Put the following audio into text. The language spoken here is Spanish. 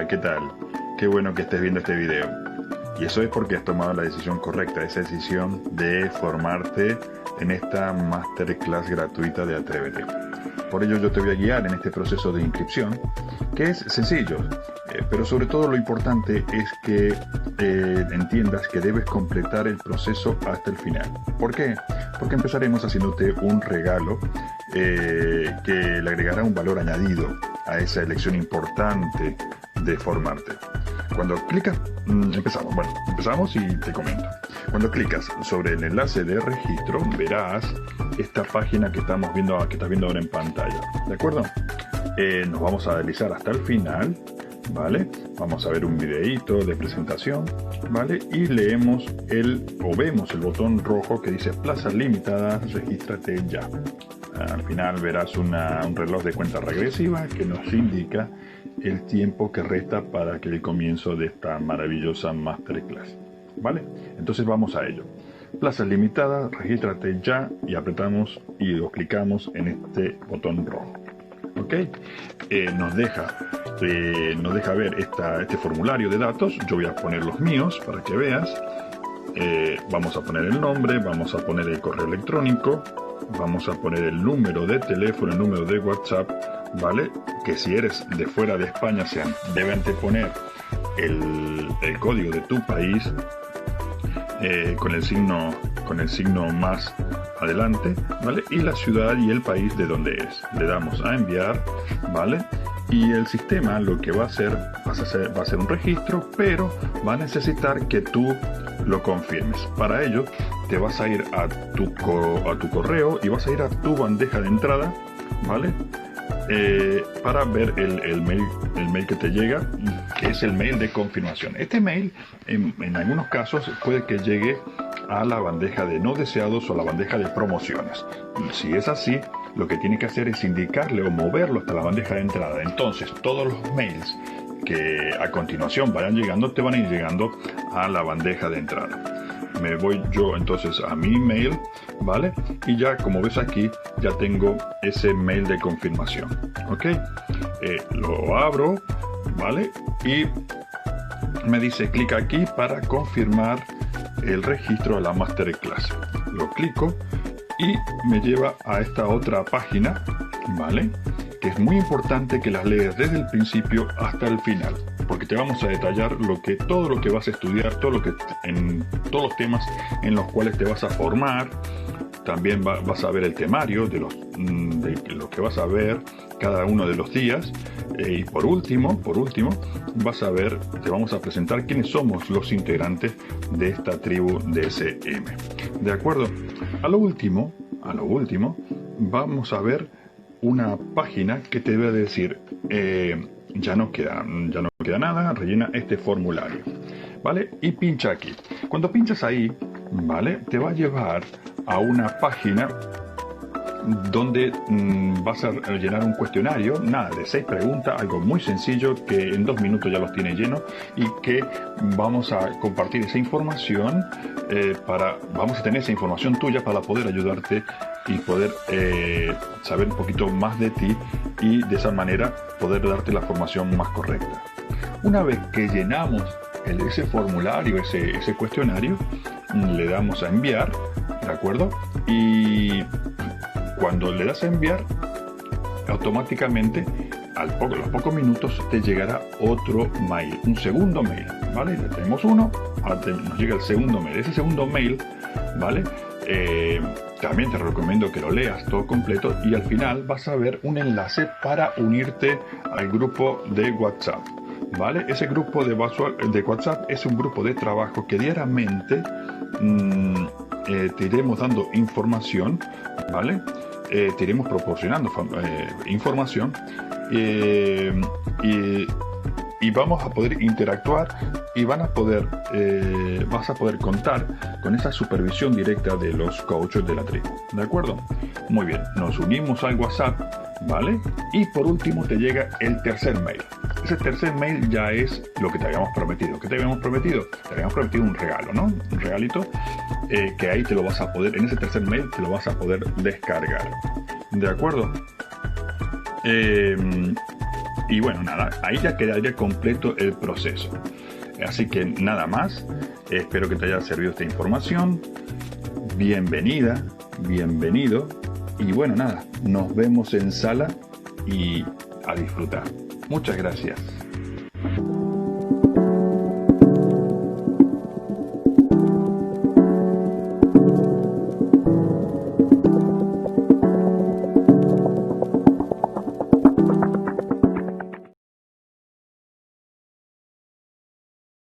Hola, ¿qué tal? Qué bueno que estés viendo este video. Y eso es porque has tomado la decisión correcta, esa decisión de formarte en esta Masterclass gratuita de Atrévete. Por ello yo te voy a guiar en este proceso de inscripción, que es sencillo, pero sobre todo lo importante es que entiendas que debes completar el proceso hasta el final. ¿Por qué? Porque empezaremos haciéndote un regalo que le agregará un valor añadido a esa elección importante de formarte. Cuando clicas, empezamos y te comento. Cuando clicas sobre el enlace de registro, verás esta página que estás viendo ahora en pantalla. ¿De acuerdo? Nos vamos a deslizar hasta el final, ¿vale? Vamos a ver un videíto de presentación, ¿vale? Y vemos el botón rojo que dice plazas limitadas, regístrate ya. Al final verás un reloj de cuenta regresiva que nos indica el tiempo que resta para que el comienzo de esta maravillosa Masterclass, ¿vale? Entonces vamos a ello. Plazas limitadas, regístrate ya y apretamos o clicamos en este botón rojo. ¿Ok? Nos deja ver este formulario de datos. Yo voy a poner los míos para que veas. Vamos a poner el nombre, vamos a poner el correo electrónico, vamos a poner el número de teléfono, el número de WhatsApp, ¿vale? Que si eres de fuera de España debe anteponer el código de tu país con el signo más adelante, ¿vale? Y la ciudad y el país de donde es. Le damos a enviar, ¿vale? Y el sistema lo que va a hacer un registro, pero va a necesitar que tú lo confirmes. Para ello te vas a ir a tu correo y vas a ir a tu bandeja de entrada, ¿vale? Para ver el mail que te llega, que es el mail de confirmación. Este mail en algunos casos puede que llegue a la bandeja de no deseados o a la bandeja de promociones. Si es así, lo que tienes que hacer es indicarle o moverlo hasta la bandeja de entrada. Entonces todos los mails que a continuación vayan llegando te van a ir llegando a la bandeja de entrada. Me voy yo entonces a mi email, ¿vale? Y ya como ves aquí ya tengo ese mail de confirmación, ¿ok? Lo abro, ¿vale? Y me dice clica aquí para confirmar el registro a la Masterclass. Lo clico y me lleva a esta otra página, ¿vale? Que es muy importante que las leas desde el principio hasta el final, porque te vamos a detallar todo lo que vas a estudiar, todos los temas en los cuales te vas a formar. También vas a ver el temario de lo que vas a ver cada uno de los días. Y por último, te vamos a presentar quiénes somos los integrantes de esta tribu DSM. ¿De acuerdo? A lo último, vamos a ver una página que te va a decir ya no queda nada, rellena este formulario, ¿vale? Y pincha aquí. Cuando pinchas ahí, ¿vale? Te va a llevar a una página donde vas a llenar un cuestionario, de 6 preguntas, algo muy sencillo que en 2 minutos ya los tiene llenos, y que vamos a compartir esa información vamos a tener esa información tuya para poder ayudarte y poder saber un poquito más de ti y de esa manera poder darte la formación más correcta. Una vez que llenamos ese formulario, ese cuestionario, le damos a enviar, ¿de acuerdo? Y cuando le das a enviar, automáticamente los pocos minutos te llegará otro mail, un segundo mail, ¿vale? Ya tenemos uno, nos llega el segundo mail. Ese segundo mail, ¿vale? También te recomiendo que lo leas todo completo y al final vas a ver un enlace para unirte al grupo de WhatsApp, ¿vale? Ese grupo de WhatsApp es un grupo de trabajo que diariamente te iremos dando información, ¿vale? Te iremos proporcionando información y vamos a poder interactuar y vas a poder contar con esa supervisión directa de los coaches de la tribu. ¿De acuerdo? Muy bien, nos unimos al WhatsApp, ¿vale? Y por último te llega el tercer mail. Ese tercer mail ya es lo que te habíamos prometido. ¿Qué te habíamos prometido? Te habíamos prometido un regalo, ¿no? Un regalito que ahí te lo vas a poder, en ese tercer mail te lo vas a poder descargar. ¿De acuerdo? Y bueno, nada, ahí ya quedaría completo el proceso. Así que nada más, espero que te haya servido esta información. Bienvenida, bienvenido. Y bueno, nada, nos vemos en sala y a disfrutar. Muchas gracias.